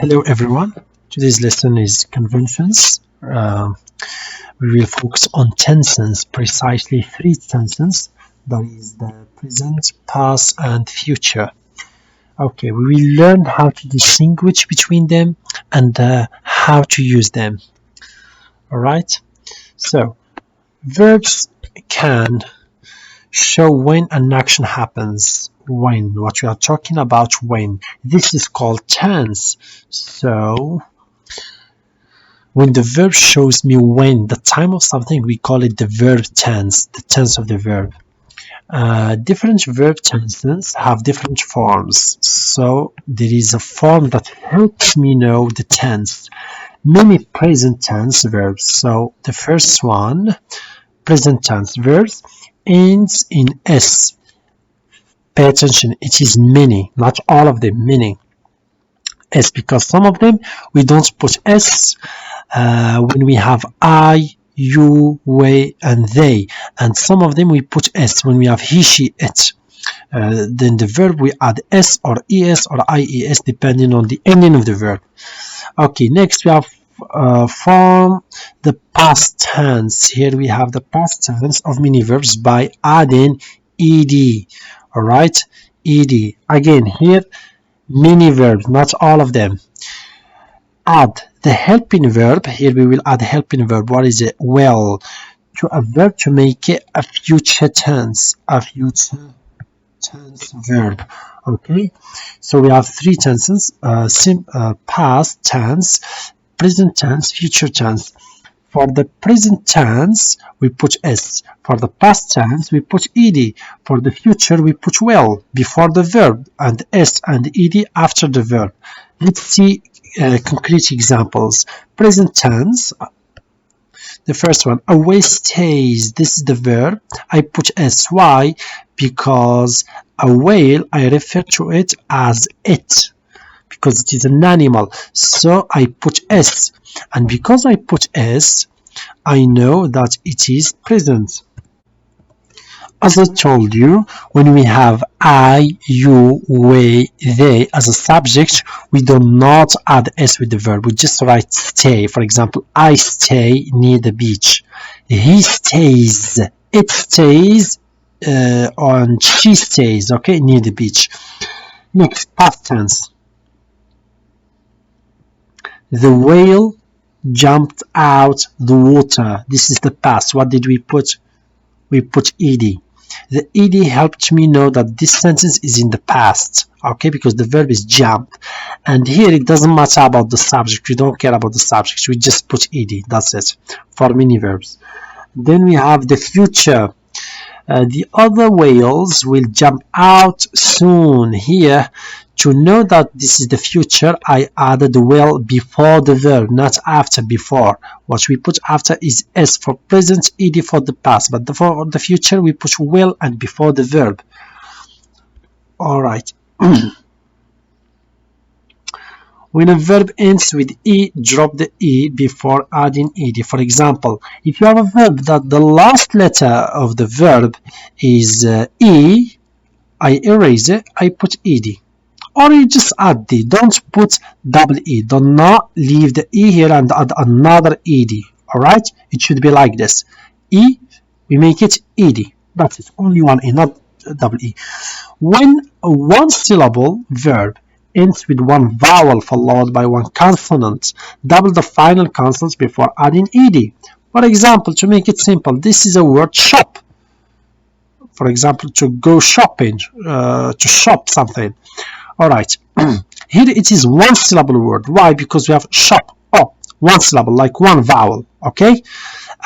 Hello everyone. Today's lesson is conventions. We will focus on tenses, precisely three tenses. That is the present, past, and future. Okay, we will learn how to distinguish between them and how to use them. Alright, so verbs can show when an action happens. When, what we are talking about when. This is called tense. So when the verb shows me when, the time of something, we call it the verb tense, the tense of the verb. Different verb tenses have different forms. So there is a form that helps me know the tense. Many present tense verbs. So the first one, present tense verbs, ends in S. Pay attention, it is many, not all of them, many. S, because some of them we don't put S when we have I, you, we, and they, and some of them we put S when we have he, she, it. Then the verb we add S or ES or IES depending on the ending of the verb. Okay, next we have form the past tense. Here we have the past tense of many verbs by adding ed. All right, ed. Again, here many verbs, not all of them. Add the helping verb. Here we will add helping verb. What is it? Well, to a verb to make it a future tense. A future tense verb. Okay, so we have three tenses: past tense, present tense, future tense. For the present tense, we put S. For the past tense, we put ed. For the future, we put well before the verb and S and ed after the verb. Let's see concrete examples. Present tense, the first one, away stays. This is the verb. I put S. Why? Because a whale, I refer to it as it, because it is an animal. So I put S. And because I put S, I know that it is present. As I told you, when we have I, you, we, they as a subject, we do not add S with the verb. We just write stay. For example, I stay near the beach. He stays. It stays. And she stays, okay, near the beach. Next, past tense. The whale jumped out the water. This is the past. What did we put? We put ed. The ed helped me know that this sentence is in the past, okay, because the verb is jumped. And here it doesn't matter about the subject. We don't care about the subject. We just put ed. That's it for many verbs. Then we have the future. The other whales will jump out soon. Here, to know that this is the future, I added the will before the verb, not after, before. What we put after is S for present, ed for the past, but for the future we put will and before the verb. All right. When a verb ends with E, drop the E before adding ed. For example, if you have a verb that the last letter of the verb is E, I erase it, I put ed. Or you just add D. Don't put double E. Do not leave the E here and add another ed. Alright? It should be like this. E, we make it ed. That's it. Only one E, not double E. When a one syllable verb ends with one vowel followed by one consonant, double the final consonants before adding ed. For example, to make it simple, this is a word shop. For example, to go shopping, to shop something. Alright, here it is one syllable word. Why? Because we have shop. Oh, one syllable, like one vowel. Okay?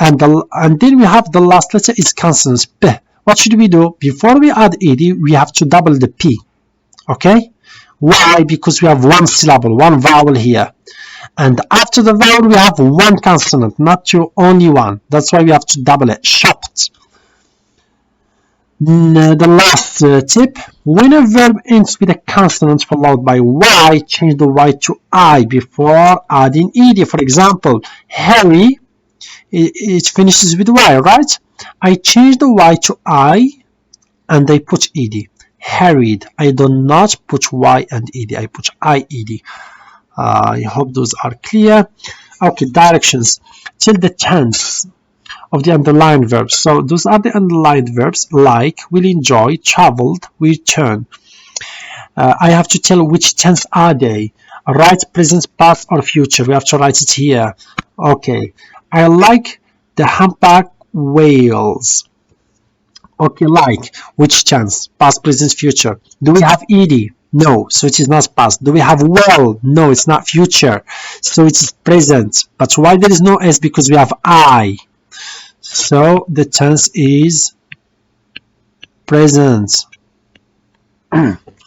And then we have the last letter is consonants. P. What should we do? Before we add ed, we have to double the P. Okay? Why? Because we have one syllable, one vowel here. And after the vowel, we have one consonant, not only one. That's why we have to double it. Shopped. The last tip, when a verb ends with a consonant followed by Y, change the Y to I before adding ed. For example, Harry, it finishes with Y, right? I change the Y to I and I put ed. Harried. I do not put Y and ed. I put IED. I hope those are clear. Okay, directions. Till the tense of the underlined verbs. So those are the underlined verbs like, will enjoy, traveled, return. I have to tell which tense are they. Right, present, past, or future. We have to write it here. Okay. I like the humpback whales. Okay, like. Which tense? Past, present, future. Do we have ed? No, so it is not past. Do we have well? No, it's not future. So it is present. But why there is no s? Because we have I. So the tense is present.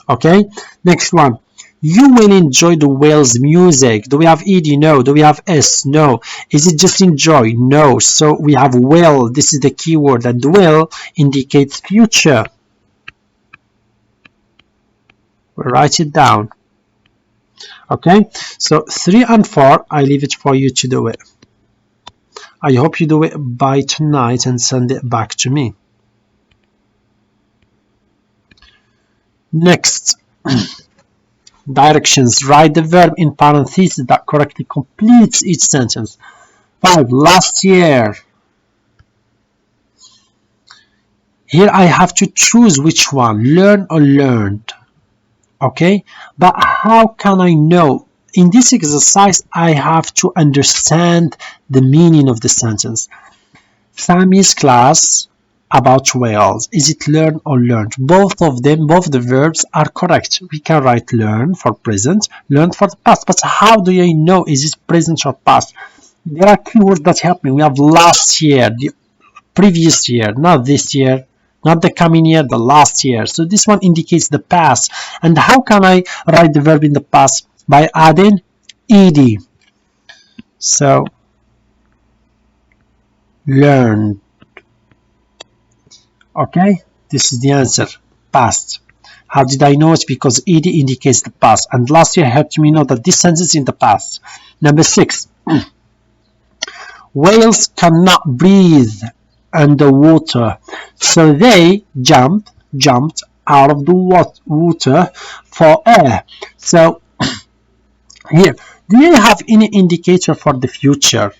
Okay, next one. You will enjoy the whale's music. Do we have ed? No. Do we have s? No. Is it just enjoy? No. So we have will. This is the key word, and will indicates future. We'll write it down. Okay, so 3 and 4, I leave it for you to do it. I hope you do it by tonight and send it back to me. Next. Directions. Write the verb in parentheses that correctly completes each sentence. 5. Last year. Here I have to choose which one, learn or learned. Okay, but how can I know? In this exercise, I have to understand the meaning of the sentence. Sammy's class about whales. Is it learn or learned? Both of them, both the verbs are correct. We can write learn for present, learned for the past. But how do you know is it present or past? There are keywords that help me. We have last year, the previous year, not this year, not the coming year, the last year. So this one indicates the past. And how can I write the verb in the past? By adding ed. So learned. Okay, this is the answer. Past. How did I know it? Because ed indicates the past. And last year helped me know that this sentence is in the past. Number 6. Whales cannot breathe underwater, so they jumped out of the water for air. So here, do you have any indicator for the future?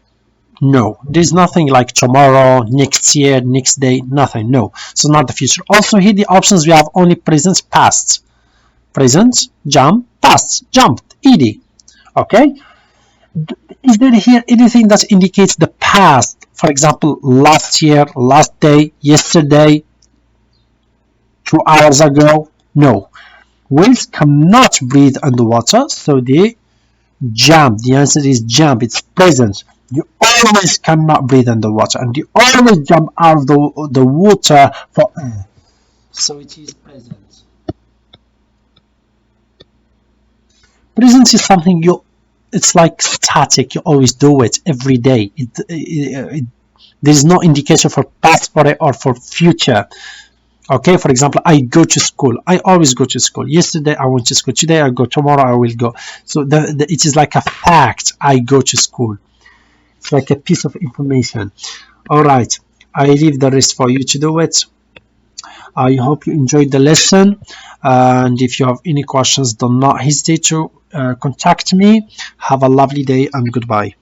No, there's nothing like tomorrow, next year, next day, nothing. No, so not the future. Also here the options, we have only present, past. Present, jump, past, jumped, ed. Okay, is there here anything that indicates the past? For example, last year, last day, yesterday, 2 hours ago? No. Whales cannot breathe underwater, so they jump. The answer is jump. It's present. You always cannot breathe underwater, and you always jump out of the water for air. So it is present. Present is something it's like static. You always do it every day. There's no indication for past for it or for future. Okay, for example, I go to school. I always go to school. Yesterday I went to school. Today I go. Tomorrow I will go. So it is like a fact. I go to school. It's like a piece of information. All right, I leave the rest for you to do it. I hope you enjoyed the lesson, and if you have any questions, do not hesitate to contact me. Have a lovely day and goodbye.